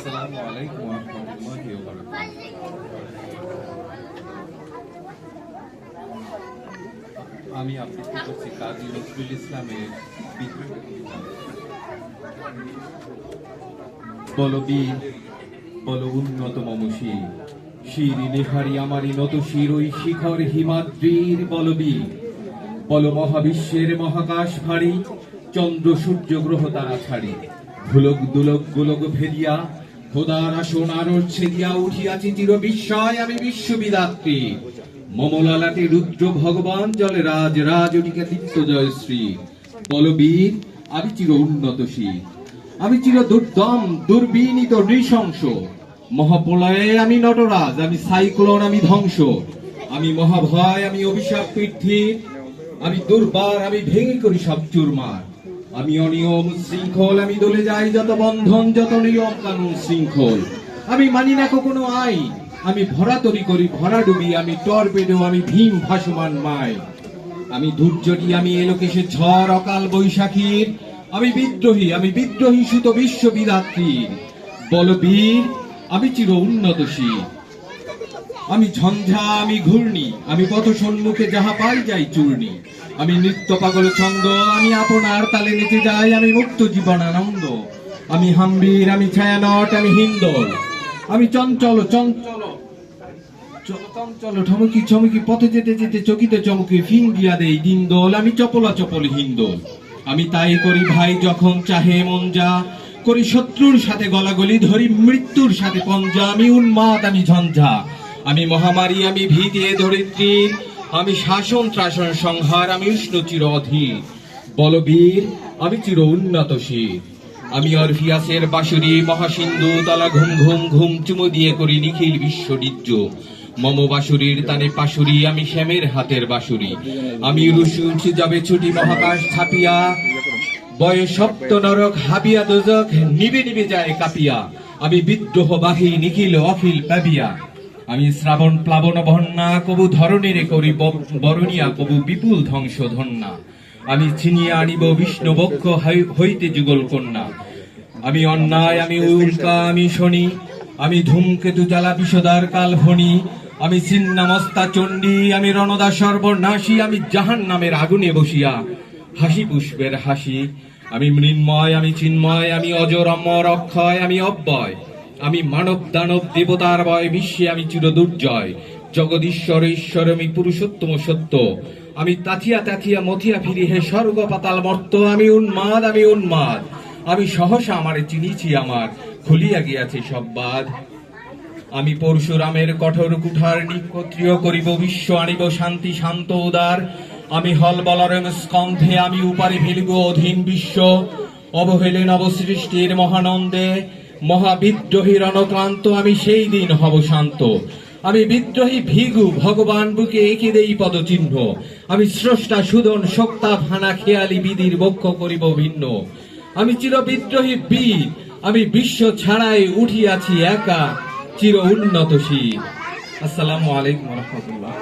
আসসালামু আলাইকুম ওয়া রাহমাতুল্লাহি ওয়া বারাকাতুহু। আমি আবৃত্তি করছি কাজী নজরুল ইসলামের বিদ্রোহী কবিতা। বলো বীর, বলো উন্নত মম শির, শির নেহারি আমারই নত শির ওই শিখর হিমাদ্রির। বলো বীর, বলো মহাবিশ্বের মহাকাশ ভারী, চন্দ্র সূর্য গ্রহ তারা ছাড়ি, ভুলক দুলক গোলক ভেদিয়া খোদার আসন আরো ছেদিয়া উঠিয়াছি চির বিস্ময় আমি বিশ্ববিদাত্রী। মমলালাটে রুদ্র ভগবান জলে রাজ রাজ উঠিকে দীপ্ত জয়শ্রী। বল বীর, আমি চির উন্নতশীল, আমি চির দুর্দম দুর্বিনীত নৃশংস। মহাপ্রলয়ে আমি নটরাজ, আমি সাইক্লোন, আমি ধ্বংস, আমি মহাভয়, আমি অভিশাপ পৃথিবীর, আমি দুর্বার, আমি ভেঙে করি সব চুরমার। আমি অনিয়ম শৃঙ্খল, আমি দলে যাই যত বন্ধন, যত নিয়ম কানুন শৃঙ্খল। আমি মানি না কোনো আইন, আমি ভরাতরি করি ভরাডুবি, আমি টর্পেডো, আমি ভীম ভাসমান মায়। আমি দুর্যোগী, আমি এলোকেশে ঝড় অকাল বৈশাখীর। আমি বিদ্রোহী সুত বিশ্ববিদাত্রীর। বল বীর, আমি চির উন্নতশীল, আমি ঝঞ্ঝা, আমি ঘূর্ণি, আমি পথ সম্মুখে যাহা পাই যাই চূর্ণি। আমি নৃত্য পাগল ছন্দ, আমি আপনার তালে নেচে যাই, আমি মুক্ত জীবন আনন্দ। আমি হাম্বির, আমি ছায়ানট, আমি হিন্দোল, আমি চঞ্চল চঞ্চল চঞ্চল ঠমকি চমকি পথে যেতে যেতে চকিত চমকি ফিং দিয়া দেই দিনদোল। আমি চপলা চপল হিন্দোল, আমি তাই করি ভাই যখন চাহে মন যা, করি শত্রুর সাথে গলাগলি, ধরি মৃত্যুর সাথে পঞ্জা। আমি উন্মাদ, আমি ঝঞ্ঝা, আমি মহামারী, আমি ভীতি এ ধরিত্রীর। আমি শাসন ত্রাসন সংহার, আমি উষ্ণ চির অধীর। বলবীর, আমি চির উন্নতশীল, আমি অরফিয়াসের বাঁশুরি, মহাসিন্ধু তলা ঘুম ঘুম ঘুম চুমু দিয়ে করি নিখিল বিশ্বডিজ্য। মম বাঁশুরির তানে পাশুরি, আমি শ্যামের হাতের বাঁশুরি। আমি রুশি উঠি যাবে ছুটি মহাকাশ ছাপিয়া, বয়ে সপ্ত নরক হাবিয়া দোজখ নিবে নিবে যায় কাঁপিয়া। আমি বিদ্রোহ বাহী নিখিল অখিল পাবিয়া, আমি শ্রাবণ প্লাবন বন্যা, কবু ধরণীরে করি বরণিয়া, কবু বিপুল ধ্বংস ধন্যা। আমি ছিনিয়ে আনিব বিষ্ণু বক্ষ হইতে যুগল কন্যা। আমি অন্যায়, আমি উল্কা, আমি শনি, আমি ধূমকেতু জ্বালা বিষদার কালভনি। আমি ছিন্নামস্তা চণ্ডী, আমি রণদা সর্বনাশী, আমি জাহান নামের আগুনে বসিয়া হাসি পুষ্পের হাসি। আমি মৃন্ময়, আমি চিন্ময়, আমি অজর অমর অক্ষয়, আমি অব্যয়, আমি মানব দানব দেবতার বয় বিশ্বে আমি চির দুর্জয়। জগদীশ্বর ঈশ্বর, আমি পুরুষোত্তম সত্য, আমি তাথিয়া তাথিয়া মথিয়া ফিরি হে স্বর্গ পাতাল মর্ত। আমি উন্মাদ, আমি উন্মাদ, আমি সহসা আমারে চিনিছি, আমার খুলিয়া গিয়াছে সব বাঁধ। আমি পরশুরামের কঠোর কুঠার নিক্ষত্রিয় করিব বিশ্ব, আনিব শান্তি শান্ত উদার। আমি হল বলরম স্কন্ধে, আমি উপারে ফেলিব অধীন বিশ্ব। অবহেলে নবসৃষ্টির মহানন্দে, মহাবিদ্রোহীর অনক্লান্ত, আমি সেই দিন হব শান্ত। আমি বিদ্রোহী ভিগু, ভগবান বুকে এঁকে দেই পদচিহ্ন। আমি স্রষ্টা সুদন শক্তা ভানা খেয়ালি বিধির বক্ষ করিব ভিন্ন। আমি চির বিদ্রোহী বীর, আমি বিশ্ব ছাড়াই উঠিয়াছি একা চির উন্নতশীল। আসসালামু আলাইকুম ওয়া রাহমাতুল্লাহ।